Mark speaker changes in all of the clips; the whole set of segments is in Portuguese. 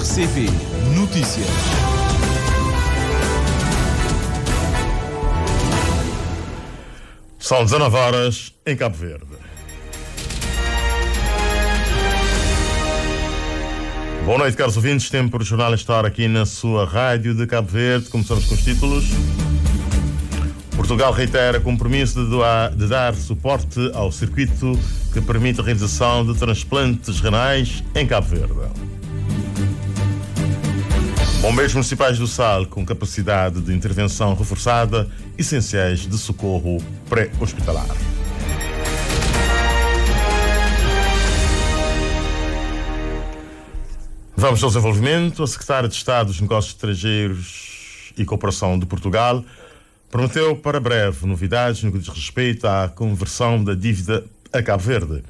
Speaker 1: RCP Notícias.
Speaker 2: São 19 horas em Cabo Verde. Boa noite, caros ouvintes. Tempo para o Jornal estar aqui na sua rádio de Cabo Verde. Começamos com os títulos. Portugal reitera compromisso de dar suporte ao circuito que permite a realização de transplantes renais em Cabo Verde. Bombeiros municipais do Sal, com capacidade de intervenção reforçada, essenciais de socorro pré-hospitalar. Vamos ao desenvolvimento. A Secretária de Estado dos Negócios Estrangeiros e Cooperação de Portugal prometeu para breve novidades no que diz respeito à conversão da dívida a Cabo Verde.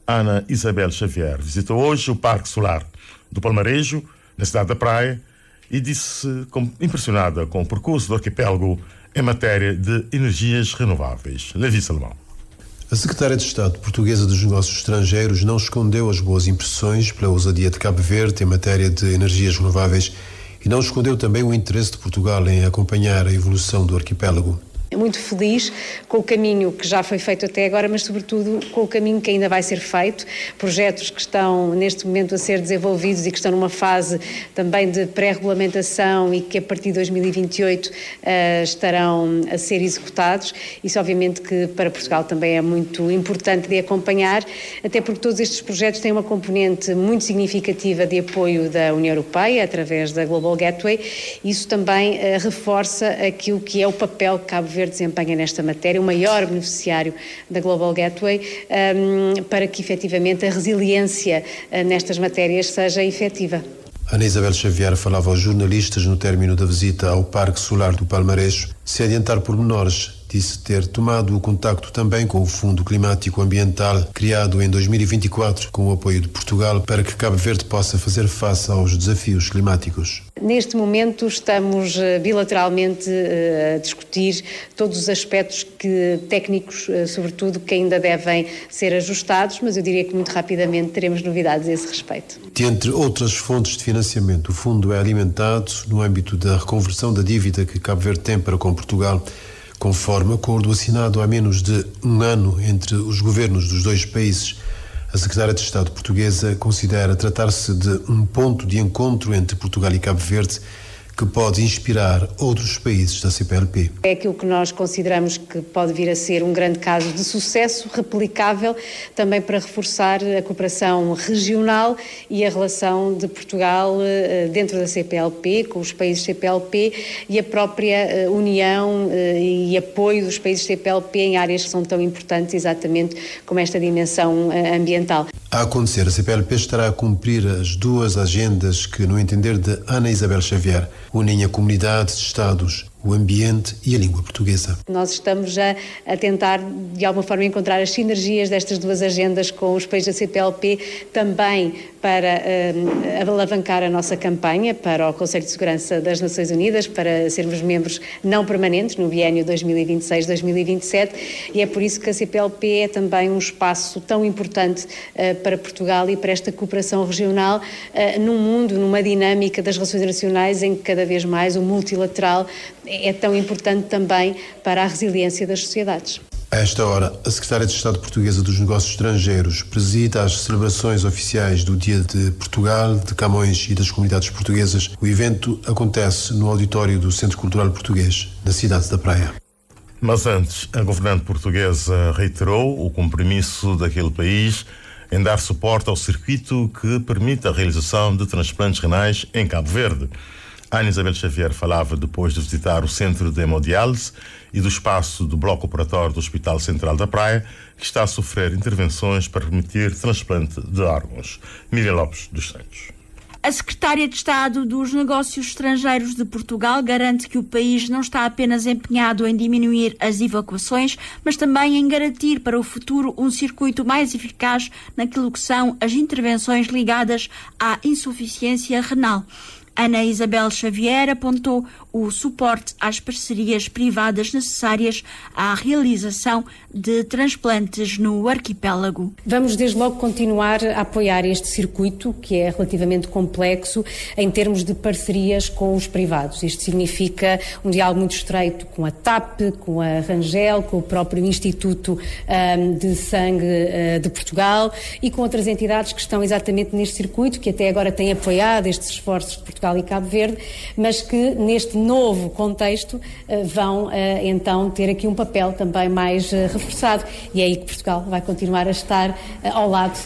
Speaker 2: Ana Isabel Xavier visitou hoje o Parque Solar do Palmarejo, na cidade da Praia, e disse impressionada com o percurso do arquipélago em matéria de energias renováveis. Levi Salomão.
Speaker 3: A Secretária de Estado Portuguesa dos Negócios Estrangeiros não escondeu as boas impressões pela ousadia de Cabo Verde em matéria de energias renováveis e não escondeu também o interesse de Portugal em acompanhar a evolução do arquipélago.
Speaker 4: Muito feliz com o caminho que já foi feito até agora, mas sobretudo com o caminho que ainda vai ser feito, projetos que estão neste momento a ser desenvolvidos e que estão numa fase também de pré-regulamentação e que a partir de 2028 estarão a ser executados. Isso obviamente que para Portugal também é muito importante de acompanhar, até porque todos estes projetos têm uma componente muito significativa de apoio da União Europeia através da Global Gateway. Isso também reforça aquilo que é o papel que Cabo Verde desempenha nesta matéria, o maior beneficiário da Global Gateway, para que efetivamente a resiliência nestas matérias seja efetiva.
Speaker 3: Ana Isabel Xavier falava aos jornalistas no término da visita ao Parque Solar do Palmarejo. Se adiantar pormenores, disse ter tomado o contacto também com o Fundo Climático Ambiental, criado em 2024, com o apoio de Portugal, para que Cabo Verde possa fazer face aos desafios climáticos.
Speaker 4: Neste momento estamos bilateralmente a discutir todos os aspectos técnicos, sobretudo, que ainda devem ser ajustados, mas eu diria que muito rapidamente teremos novidades a esse respeito.
Speaker 3: Dentre outras fontes de financiamento, o fundo é alimentado no âmbito da reconversão da dívida que Cabo Verde tem para com Portugal, conforme acordo assinado há menos de um ano entre os governos dos dois países. A Secretária de Estado portuguesa considera tratar-se de um ponto de encontro entre Portugal e Cabo Verde que pode inspirar outros países da CPLP.
Speaker 4: É aquilo que nós consideramos que pode vir a ser um grande caso de sucesso, replicável, também para reforçar a cooperação regional e a relação de Portugal dentro da CPLP, com os países CPLP e a própria união e apoio dos países CPLP em áreas que são tão importantes exatamente como esta dimensão ambiental.
Speaker 3: A acontecer, a CPLP estará a cumprir as duas agendas que, no entender de Ana Isabel Xavier, unem a comunidade de Estados, o ambiente e a língua portuguesa.
Speaker 4: Nós estamos a tentar, de alguma forma, encontrar as sinergias destas duas agendas com os países da CPLP, também para alavancar a nossa campanha para o Conselho de Segurança das Nações Unidas, para sermos membros não permanentes no biênio 2026-2027, e é por isso que a CPLP é também um espaço tão importante para Portugal e para esta cooperação regional num mundo, numa dinâmica das relações internacionais em que cada vez mais o multilateral é tão importante também para a resiliência das sociedades.
Speaker 3: A esta hora, a Secretária de Estado Portuguesa dos Negócios Estrangeiros presida as celebrações oficiais do Dia de Portugal, de Camões e das comunidades portuguesas. O evento acontece no auditório do Centro Cultural Português, na cidade da Praia.
Speaker 2: Mas antes, a governante portuguesa reiterou o compromisso daquele país em dar suporte ao circuito que permite a realização de transplantes renais em Cabo Verde. Ana Isabel Xavier falava depois de visitar o Centro de Hemodiálise e do espaço do Bloco Operatório do Hospital Central da Praia, que está a sofrer intervenções para permitir transplante de órgãos. Miriam Lopes dos Santos.
Speaker 5: A Secretária de Estado dos Negócios Estrangeiros de Portugal garante que o país não está apenas empenhado em diminuir as evacuações, mas também em garantir para o futuro um circuito mais eficaz naquilo que são as intervenções ligadas à insuficiência renal. Ana Isabel Xavier apontou o suporte às parcerias privadas necessárias à realização de transplantes no arquipélago.
Speaker 4: Vamos desde logo continuar a apoiar este circuito, que é relativamente complexo em termos de parcerias com os privados. Isto significa um diálogo muito estreito com a TAP, com a Rangel, com o próprio Instituto de Sangue de Portugal e com outras entidades que estão exatamente neste circuito, que até agora têm apoiado estes esforços de Portugal e Cabo Verde, mas que neste novo contexto vão então ter aqui um papel também mais reforçado. E é aí que Portugal vai continuar a estar ao lado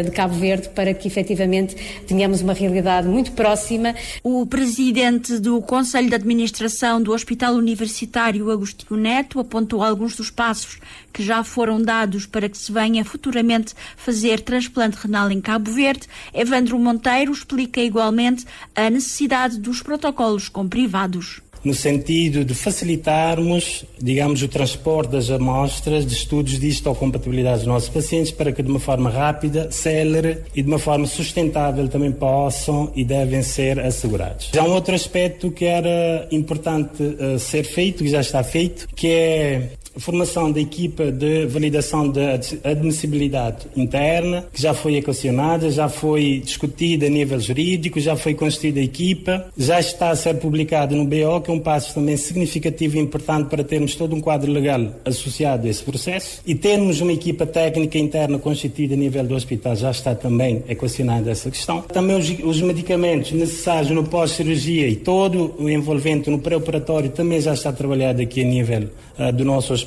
Speaker 4: de Cabo Verde para que efetivamente tenhamos uma realidade muito próxima.
Speaker 5: O presidente do Conselho de Administração do Hospital Universitário, Agostinho Neto, apontou alguns dos passos que já foram dados para que se venha futuramente fazer transplante renal em Cabo Verde. Evandro Monteiro explica igualmente a necessidade dos protocolos com privados,
Speaker 6: no sentido de facilitarmos, digamos, o transporte das amostras de estudos de histocompatibilidade dos nossos pacientes para que de uma forma rápida, célere e de uma forma sustentável também possam e devem ser assegurados. Já um outro aspecto que era importante ser feito, que já está feito, que é a formação da equipa de validação da admissibilidade interna, que já foi equacionada, já foi discutida a nível jurídico, já foi constituída a equipa, já está a ser publicada no BO, que é um passo também significativo e importante para termos todo um quadro legal associado a esse processo, e termos uma equipa técnica interna constituída a nível do hospital, já está também equacionada essa questão. Também os medicamentos necessários no pós-cirurgia e todo o envolvente no pré-operatório também já está trabalhado aqui a nível do nosso hospital.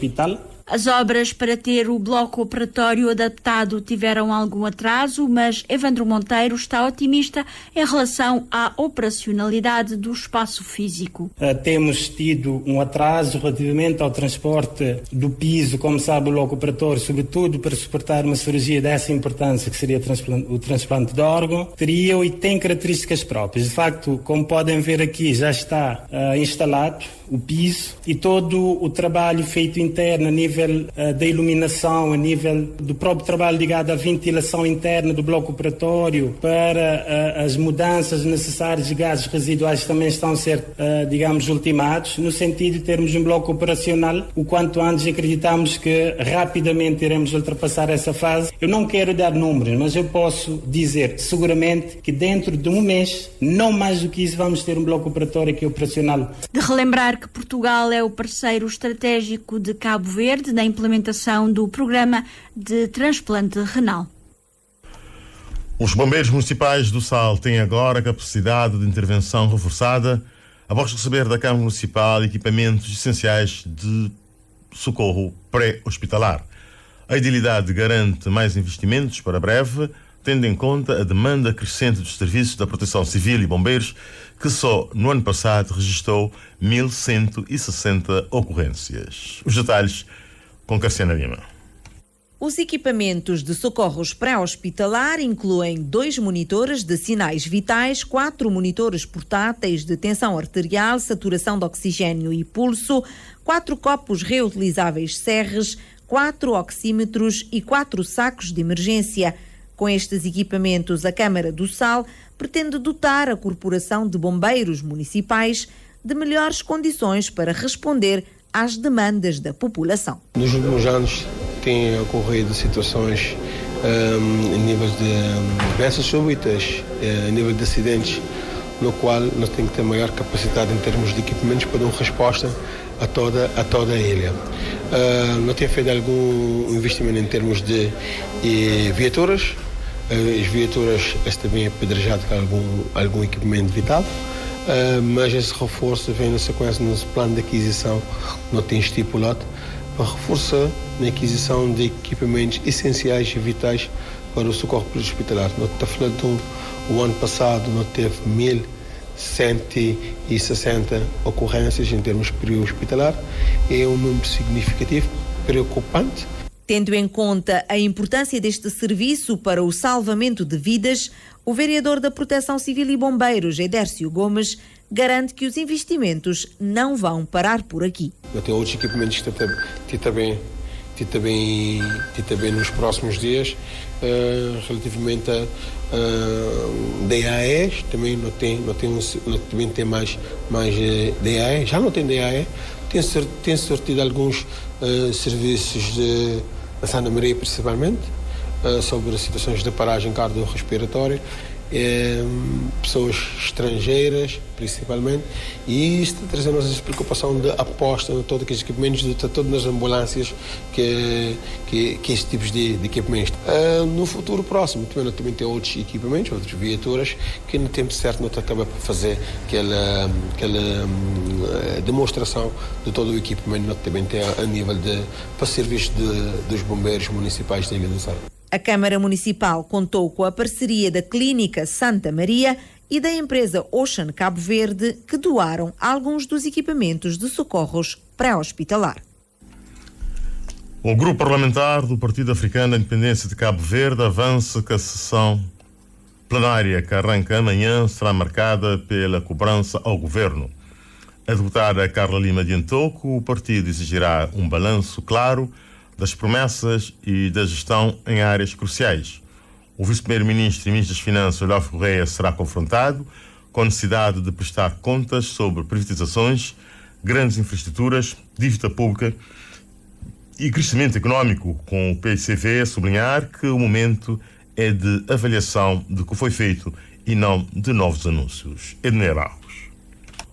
Speaker 5: As obras para ter o bloco operatório adaptado tiveram algum atraso, mas Evandro Monteiro está otimista em relação à operacionalidade do espaço físico.
Speaker 6: Temos tido um atraso relativamente ao transporte do piso, como sabe, o bloco operatório, sobretudo para suportar uma cirurgia dessa importância, que seria o transplante de órgão, teria e tem características próprias. De facto, como podem ver aqui, já está instalado o piso e todo o trabalho feito interno a nível da iluminação, a nível do próprio trabalho ligado à ventilação interna do bloco operatório, para as mudanças necessárias de gases residuais também estão a ser, digamos, ultimados, no sentido de termos um bloco operacional o quanto antes. Acreditamos que rapidamente iremos ultrapassar essa fase. Eu não quero dar números, mas eu posso dizer seguramente que dentro de um mês, não mais do que isso, vamos ter um bloco operatório aqui operacional.
Speaker 5: De relembrar que Portugal é o parceiro estratégico de Cabo Verde na implementação do programa de transplante renal.
Speaker 2: Os bombeiros municipais do Sal têm agora capacidade de intervenção reforçada após receber da Câmara Municipal equipamentos essenciais de socorro pré-hospitalar. A edilidade garante mais investimentos para breve, tendo em conta a demanda crescente dos serviços da Proteção Civil e Bombeiros, que só no ano passado registrou 1.160 ocorrências. Os detalhes com Cassiana Lima.
Speaker 7: Os equipamentos de socorros pré-hospitalar incluem 2 monitores de sinais vitais, 4 monitores portáteis de tensão arterial, saturação de oxigênio e pulso, 4 copos reutilizáveis Serres, 4 oxímetros e 4 sacos de emergência. Com estes equipamentos, a Câmara do Sal pretende dotar a Corporação de Bombeiros Municipais de melhores condições para responder às demandas da população.
Speaker 8: Nos últimos anos têm ocorrido situações em nível de doenças súbitas, em nível de acidentes, no qual nós temos que ter maior capacidade em termos de equipamentos para dar resposta a toda a ilha. Nós temos feito algum investimento em termos de viaturas. As viaturas estão bem apedrejadas com algum equipamento vital, mas esse reforço vem na sequência no plano de aquisição que nós temos estipulado para reforçar na aquisição de equipamentos essenciais e vitais para o socorro pré-hospitalar. Nós estamos falando o ano passado nós teve 1.160 ocorrências em termos pré-hospitalar. É um número significativo, preocupante.
Speaker 7: Tendo em conta a importância deste serviço para o salvamento de vidas, o vereador da Proteção Civil e Bombeiros, Edércio Gomes, garante que os investimentos não vão parar por aqui.
Speaker 8: Tem outros equipamentos que também e também nos próximos dias, relativamente a DAEs, também também tem mais DAE, já não tem DAE, tem sortido alguns serviços da Santa Maria principalmente, sobre situações de paragem cardiorrespiratória, pessoas estrangeiras principalmente, e isto traz a nossa preocupação de aposta em todos aqueles equipamentos, de todas as ambulâncias que estes tipos de equipamentos. No futuro próximo também tem outros equipamentos, outras viaturas que no tempo certo não acaba por fazer aquela demonstração de todo o equipamento que também tem a nível para serviço dos bombeiros municipais da Ilha do Sal.
Speaker 7: A Câmara Municipal contou com a parceria da Clínica Santa Maria e da empresa Ocean Cabo Verde, que doaram alguns dos equipamentos de socorros pré-hospitalar.
Speaker 2: O grupo parlamentar do Partido Africano da Independência de Cabo Verde avança que a sessão plenária que arranca amanhã será marcada pela cobrança ao governo. A deputada Carla Lima adiantou que o partido exigirá um balanço claro das promessas e da gestão em áreas cruciais. O vice-primeiro-ministro e ministro das Finanças, Olavo Correia, será confrontado com a necessidade de prestar contas sobre privatizações, grandes infraestruturas, dívida pública e crescimento económico, com o PCV a sublinhar que o momento é de avaliação do que foi feito e não de novos anúncios. Ednei Barros.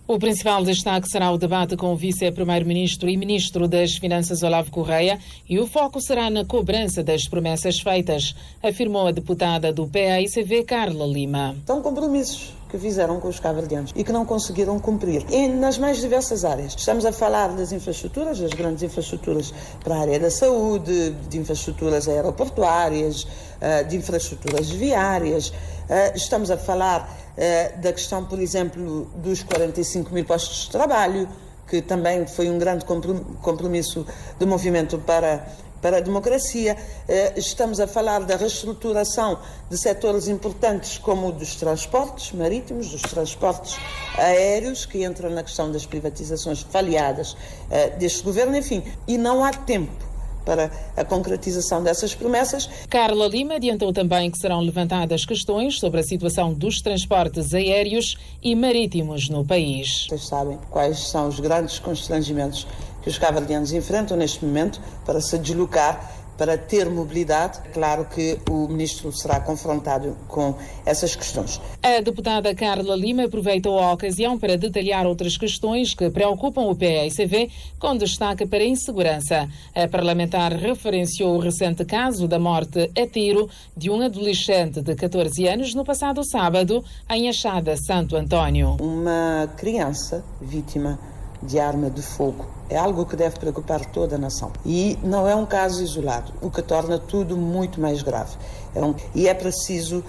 Speaker 9: O principal destaque será o debate com o vice-primeiro-ministro e ministro das Finanças, Olavo Correia, e o foco será na cobrança das promessas feitas, afirmou a deputada do PAICV, Carla Lima.
Speaker 10: São compromissos que fizeram com os cabo-verdianos e que não conseguiram cumprir nas mais diversas áreas. Estamos a falar das infraestruturas, das grandes infraestruturas para a área da saúde, de infraestruturas aeroportuárias, de infraestruturas viárias. Estamos a falar da questão, por exemplo, dos 45 mil postos de trabalho, que também foi um grande compromisso do movimento para a democracia. Estamos a falar da reestruturação de setores importantes como o dos transportes marítimos, dos transportes aéreos, que entram na questão das privatizações falhadas deste governo, enfim, e não há tempo para a concretização dessas promessas.
Speaker 9: Carla Lima adiantou também que serão levantadas questões sobre a situação dos transportes aéreos e marítimos no país.
Speaker 10: Vocês sabem quais são os grandes constrangimentos que os cabo-verdianos enfrentam neste momento para se deslocar, para ter mobilidade. Claro que o ministro será confrontado com essas questões.
Speaker 9: A deputada Carla Lima aproveitou a ocasião para detalhar outras questões que preocupam o PAICV, com destaque para a insegurança. A parlamentar referenciou o recente caso da morte a tiro de um adolescente de 14 anos no passado sábado, em Achada, Santo António.
Speaker 10: Uma criança vítima de arma de fogo é algo que deve preocupar toda a nação. E não é um caso isolado, o que torna tudo muito mais grave. E é preciso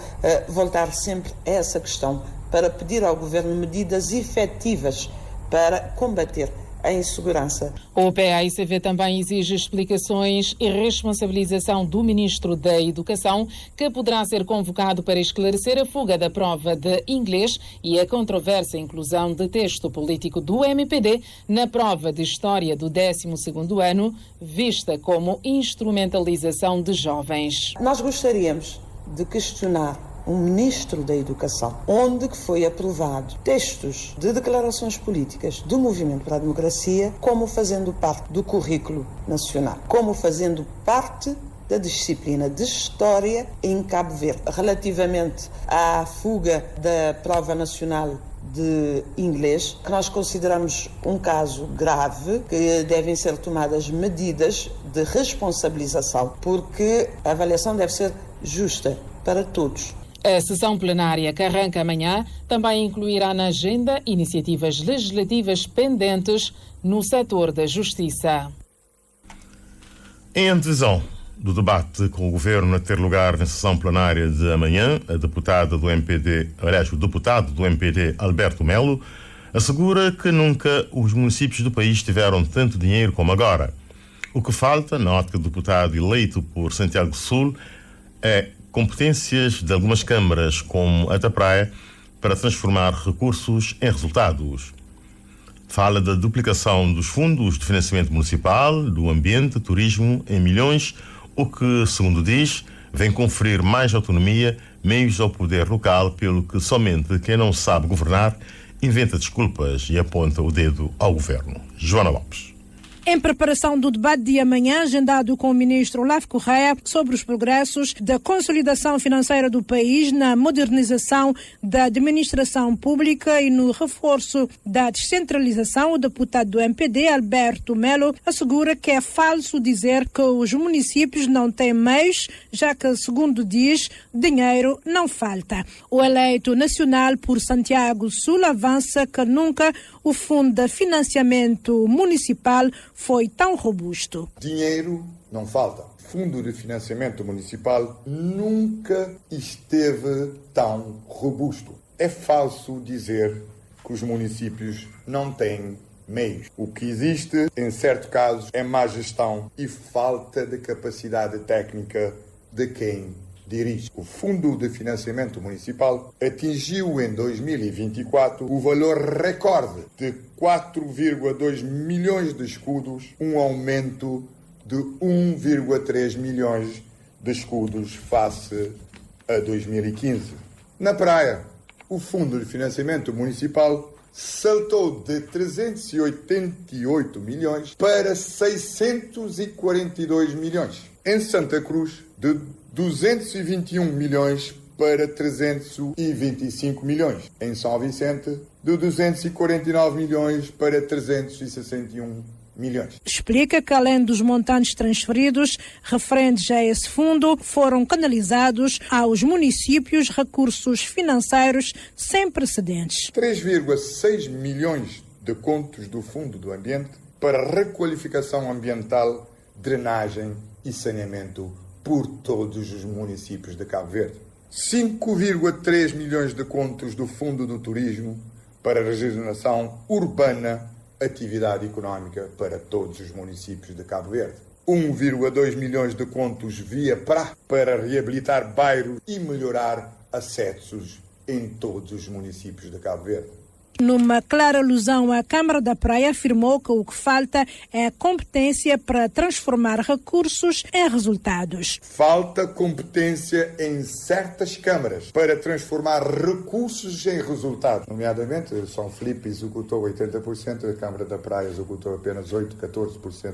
Speaker 10: voltar sempre a essa questão para pedir ao governo medidas efetivas para combater a insegurança.
Speaker 9: O PAICV também exige explicações e responsabilização do Ministro da Educação, que poderá ser convocado para esclarecer a fuga da prova de inglês e a controversa inclusão de texto político do MPD na prova de História do 12º ano, vista como instrumentalização de jovens.
Speaker 10: Nós gostaríamos de questionar um ministro da Educação, onde que foi aprovado textos de declarações políticas do Movimento para a Democracia como fazendo parte do currículo nacional, como fazendo parte da disciplina de História em Cabo Verde. Relativamente à fuga da prova nacional de inglês, que nós consideramos um caso grave, que devem ser tomadas medidas de responsabilização, porque a avaliação deve ser justa para todos.
Speaker 9: A sessão plenária, que arranca amanhã, também incluirá na agenda iniciativas legislativas pendentes no setor da justiça.
Speaker 2: Em antevisão do debate com o governo a ter lugar na sessão plenária de amanhã, o deputado do MPD, Alberto Melo, assegura que nunca os municípios do país tiveram tanto dinheiro como agora. O que falta, na ótica do deputado eleito por Santiago do Sul, é competências de algumas câmaras, como a da Praia, para transformar recursos em resultados. De Fala da duplicação dos fundos de financiamento municipal, do ambiente, turismo em milhões, o que, segundo diz, vem conferir mais autonomia, meios ao poder local, pelo que somente quem não sabe governar inventa desculpas e aponta o dedo ao governo. Joana Lopes.
Speaker 11: Em preparação do debate de amanhã, agendado com o ministro Olavo Correia, sobre os progressos da consolidação financeira do país, na modernização da administração pública e no reforço da descentralização, o deputado do MPD, Alberto Melo, assegura que é falso dizer que os municípios não têm meios, já que, segundo diz, dinheiro não falta. O eleito nacional por Santiago Sul avança que nunca o Fundo de Financiamento Municipal foi tão robusto.
Speaker 12: Dinheiro não falta. O Fundo de Financiamento Municipal nunca esteve tão robusto. É falso dizer que os municípios não têm meios. O que existe, em certos casos, é má gestão e falta de capacidade técnica de quem dirige. O Fundo de Financiamento Municipal atingiu em 2024 o valor recorde de 4,2 milhões de escudos, um aumento de 1,3 milhões de escudos face a 2015. Na praia, o Fundo de Financiamento Municipal saltou de 388 milhões para 642 milhões. Em Santa Cruz, de 221 milhões para 325 milhões. Em São Vicente, de 249 milhões para 361 milhões.
Speaker 11: Explica que, além dos montantes transferidos referentes a esse fundo, foram canalizados aos municípios recursos financeiros sem precedentes.
Speaker 12: 3,6 milhões de contos do Fundo do Ambiente para requalificação ambiental, drenagem e saneamento por todos os municípios de Cabo Verde. 5,3 milhões de contos do Fundo do Turismo para regeneração urbana, atividade económica para todos os municípios de Cabo Verde. 1,2 milhões de contos via PRA para reabilitar bairros e melhorar acessos em todos os municípios de Cabo Verde.
Speaker 11: Numa clara alusão, a Câmara da Praia afirmou que o que falta é competência para transformar recursos em resultados.
Speaker 12: Falta competência em certas câmaras para transformar recursos em resultados. Nomeadamente, São Filipe executou 80%, a Câmara da Praia executou apenas 14%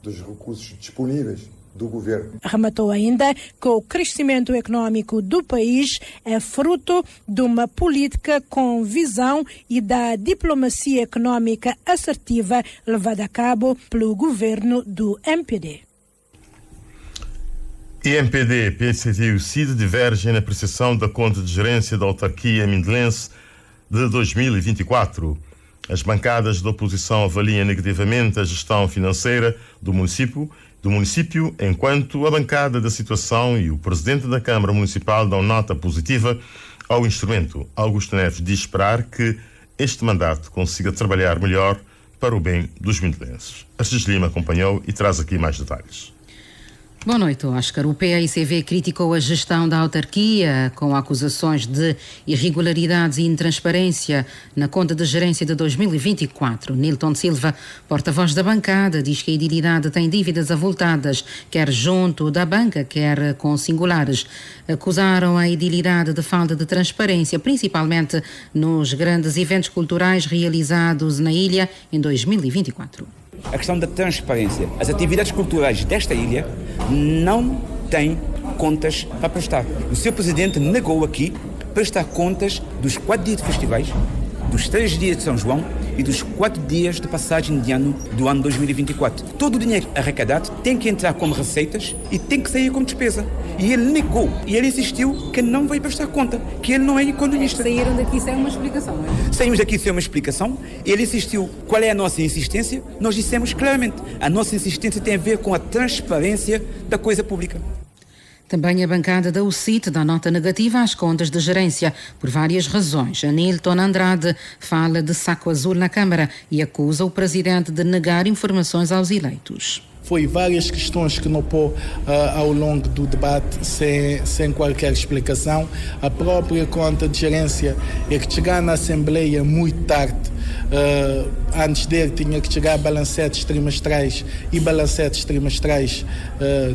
Speaker 12: dos recursos disponíveis do governo.
Speaker 11: Rematou ainda que o crescimento econômico do país é fruto de uma política com visão e da diplomacia econômica assertiva levada a cabo pelo governo do MPD.
Speaker 2: MPD, PCD e o CID divergem na apreciação da conta de gerência da autarquia mindelense de 2024. As bancadas da oposição avaliam negativamente a gestão financeira do município, enquanto a bancada da situação e o presidente da Câmara Municipal dão nota positiva ao instrumento. Augusto Neves diz esperar que este mandato consiga trabalhar melhor para o bem dos mindelenses. Assis Lima acompanhou e traz aqui mais detalhes.
Speaker 13: Boa noite, Oscar. O PAICV criticou a gestão da autarquia com acusações de irregularidades e intransparência na conta de gerência de 2024. Nilton Silva, porta-voz da bancada, diz que a edilidade tem dívidas avultadas, quer junto da banca, quer com singulares. Acusaram a edilidade de falta de transparência, principalmente nos grandes eventos culturais realizados na ilha em 2024.
Speaker 14: A questão da transparência. As atividades culturais desta ilha não têm contas para prestar. O Sr. Presidente negou aqui prestar contas dos 4 dias de festivais, dos 3 dias de São João e dos 4 dias de passagem de ano do ano 2024. Todo o dinheiro arrecadado tem que entrar como receitas e tem que sair como despesa. E ele negou, e ele insistiu que não vai prestar conta, que ele não é economista.
Speaker 15: Saíram daqui sem uma explicação, não é?
Speaker 14: Saímos daqui sem uma explicação, ele insistiu. Qual é a nossa insistência? Nós dissemos claramente, a nossa insistência tem a ver com a transparência da coisa pública.
Speaker 13: Também a bancada da UCIT dá nota negativa às contas de gerência, por várias razões. Anilton Andrade fala de saco azul na Câmara e acusa o presidente de negar informações aos eleitos.
Speaker 16: Foi várias questões que não pôs ao longo do debate sem qualquer explicação. A própria conta de gerência é que chegar na Assembleia muito tarde. Antes dele tinha que chegar balancetes trimestrais e balancetes trimestrais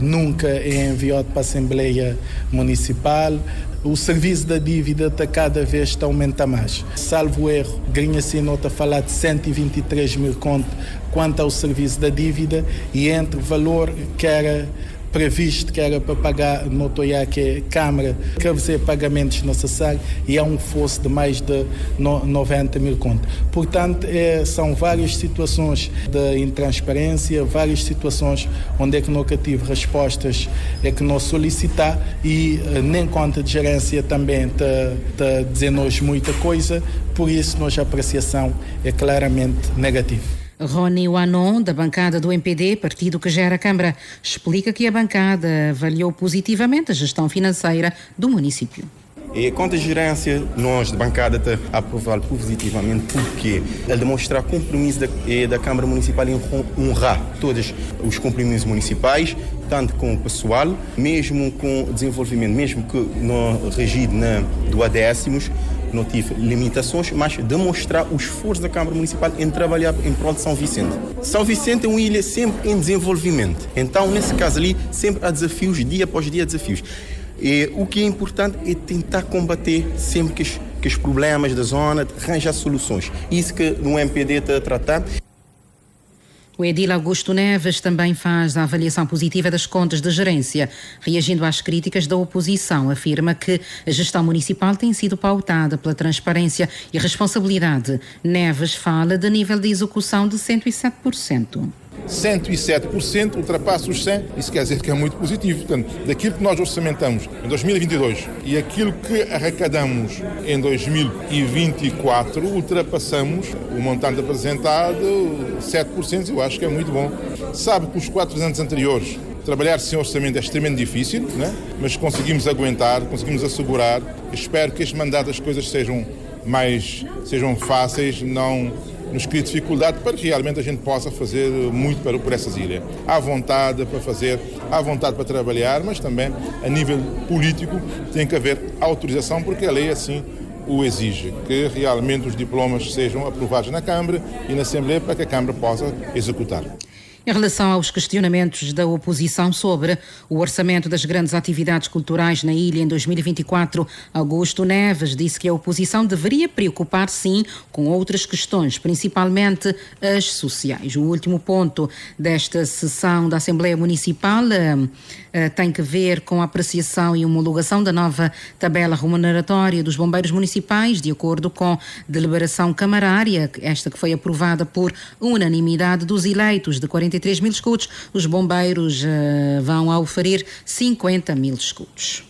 Speaker 16: nunca é enviado para a Assembleia Municipal. O serviço da dívida está cada vez a aumentar mais. Salvo erro, Grinha Sino está a falar de 123 mil contos quanto ao serviço da dívida, e entre o valor que era previsto, que era para pagar no Toiá, que é Câmara, que fazer pagamentos necessários, e há um fosso de mais de 90 mil contos. Portanto, são várias situações de intransparência, várias situações onde é que nunca tive respostas, é que nós solicitar, e nem conta de gerência também está dizendo-nos muita coisa, por isso nossa apreciação é claramente negativa.
Speaker 13: Rony Wanon, da bancada do MPD, partido que gera a Câmara, explica que a bancada avaliou positivamente a gestão financeira do município.
Speaker 17: E a conta de gerência, nós, da bancada, está a aprovar positivamente porque ele demonstra compromisso da Câmara Municipal em honrar todos os compromissos municipais, tanto com o pessoal, mesmo com o desenvolvimento, mesmo que não regido do ADécimos, não tive limitações, mas demonstrar o esforço da Câmara Municipal em trabalhar em prol de São Vicente. São Vicente é uma ilha sempre em desenvolvimento, então nesse caso ali sempre há desafios, dia após dia desafios. E o que é importante é tentar combater sempre que os problemas da zona, arranjar soluções. Isso que no MPD está a tratar.
Speaker 13: O edil Augusto Neves também faz a avaliação positiva das contas de gerência. Reagindo às críticas da oposição, afirma que a gestão municipal tem sido pautada pela transparência e responsabilidade. Neves fala de nível de execução de 107%.
Speaker 18: 107% ultrapassa os 100%, isso quer dizer que é muito positivo. Portanto, daquilo que nós orçamentamos em 2022 e aquilo que arrecadamos em 2024, ultrapassamos o montante apresentado 7%, eu acho que é muito bom. Sabe que os 4 anos anteriores, trabalhar sem orçamento é extremamente difícil, né? Mas conseguimos aguentar, conseguimos assegurar. Espero que este mandato as coisas sejam fáceis, não nos cria dificuldade para que realmente a gente possa fazer muito por essas ilhas. Há vontade para fazer, há vontade para trabalhar, mas também a nível político tem que haver autorização, porque a lei assim o exige, que realmente os diplomas sejam aprovados na Câmara e na Assembleia para que a Câmara possa executar.
Speaker 13: Em relação aos questionamentos da oposição sobre o orçamento das grandes atividades culturais na ilha em 2024, Augusto Neves disse que a oposição deveria preocupar, sim, com outras questões, principalmente as sociais. O último ponto desta sessão da Assembleia Municipal tem que ver com a apreciação e homologação da nova tabela remuneratória dos bombeiros municipais, de acordo com deliberação camarária, esta que foi aprovada por unanimidade dos eleitos. De 43 mil escudos, os bombeiros vão oferir 50 mil escudos.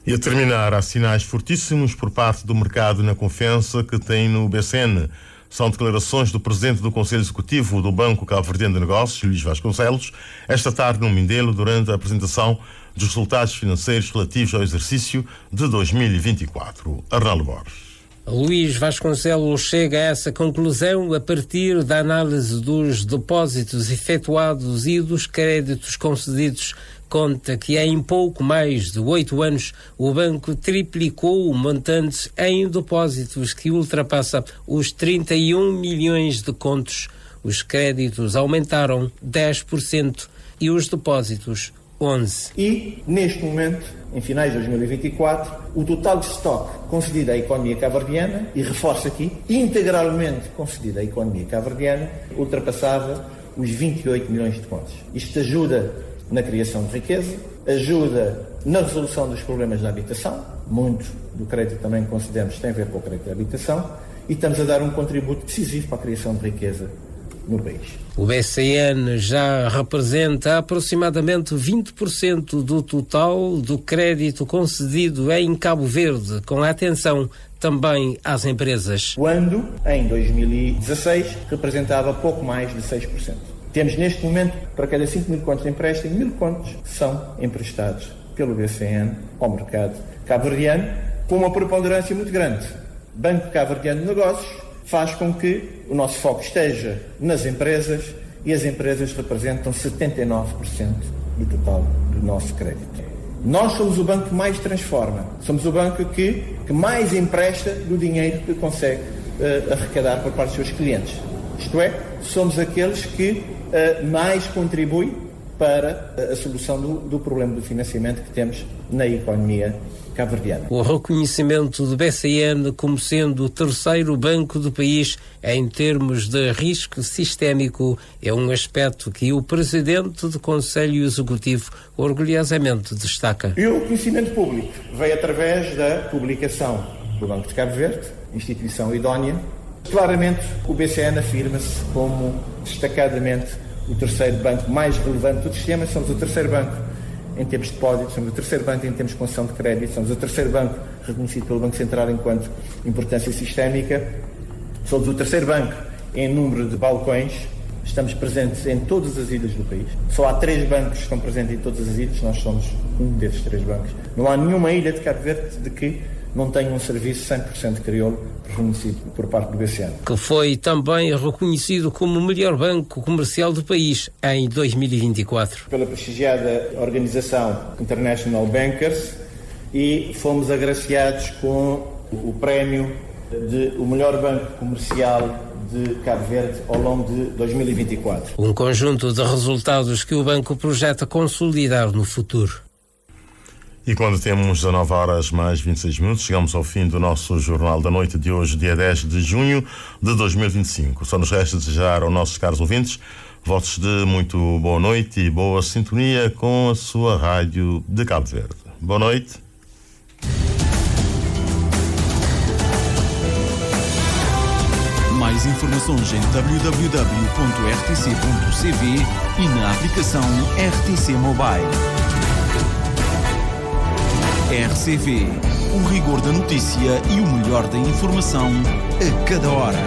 Speaker 2: E a terminar, há sinais fortíssimos por parte do mercado na confiança que tem no BCN. São declarações do presidente do Conselho Executivo do Banco Cabo Verdeano de Negócios, Luís Vasconcelos, esta tarde no Mindelo, durante a apresentação dos resultados financeiros relativos ao exercício de 2024. Arnaldo Borges.
Speaker 19: Luís Vasconcelos chega a essa conclusão a partir da análise dos depósitos efetuados e dos créditos concedidos. Conta que em pouco mais de 8 anos o banco triplicou o montante em depósitos, que ultrapassa os 31 milhões de contos. Os créditos aumentaram 10% e os depósitos 11%.
Speaker 20: E, neste momento, em finais de 2024, o total de estoque concedido à economia cabo-verdiana, e reforço aqui, integralmente concedido à economia cabo-verdiana, ultrapassava os 28 milhões de contos. Isto ajuda na criação de riqueza, ajuda na resolução dos problemas da habitação, muito do crédito também que concedemos tem a ver com o crédito de habitação, e estamos a dar um contributo decisivo para a criação de riqueza no país.
Speaker 19: O BCN já representa aproximadamente 20% do total do crédito concedido em Cabo Verde, com atenção também às empresas.
Speaker 20: Quando, em 2016, representava pouco mais de 6%. Temos neste momento, para cada 5 mil contos de empréstimo, 1.000 contos são emprestados pelo BCN ao mercado cabo-verdiano, com uma preponderância muito grande. Banco Cabo Verdeano de Negócios faz com que o nosso foco esteja nas empresas e as empresas representam 79% do total do nosso crédito. Nós somos o banco que mais transforma, somos o banco que mais empresta do dinheiro que consegue arrecadar por parte dos seus clientes. Isto é, somos aqueles que mais contribuem para a solução do problema do financiamento que temos na economia cabo-verdiana.
Speaker 19: O reconhecimento do BCN como sendo o terceiro banco do país em termos de risco sistémico é um aspecto que o Presidente do Conselho Executivo orgulhosamente destaca.
Speaker 20: E o reconhecimento público veio através da publicação do Banco de Cabo Verde, instituição idónea. Claramente, o BCN afirma-se como destacadamente o terceiro banco mais relevante do sistema. Somos o terceiro banco em termos de depósitos, somos o terceiro banco em termos de concessão de crédito, somos o terceiro banco reconhecido pelo Banco Central enquanto importância sistémica, somos o terceiro banco em número de balcões, estamos presentes em todas as ilhas do país. Só há 3 bancos que estão presentes em todas as ilhas, nós somos um desses 3 bancos. Não há nenhuma ilha de Cabo Verde de que não tenha um serviço 100% crioulo reconhecido por parte do BCN.
Speaker 19: Que foi também reconhecido como o melhor banco comercial do país em 2024.
Speaker 20: Pela prestigiada organização International Bankers, e fomos agraciados com o prémio de o melhor banco comercial de Cabo Verde ao longo de 2024.
Speaker 19: Um conjunto de resultados que o banco projeta consolidar no futuro.
Speaker 2: E quando temos 19 horas mais 26 minutos, chegamos ao fim do nosso Jornal da Noite de hoje, dia 10 de junho de 2025. Só nos resta desejar aos nossos caros ouvintes votos de muito boa noite e boa sintonia com a sua rádio de Cabo Verde. Boa noite.
Speaker 1: Mais informações em www.rtc.cv e na aplicação RTC Mobile. RCV, o rigor da notícia e o melhor da informação a cada hora.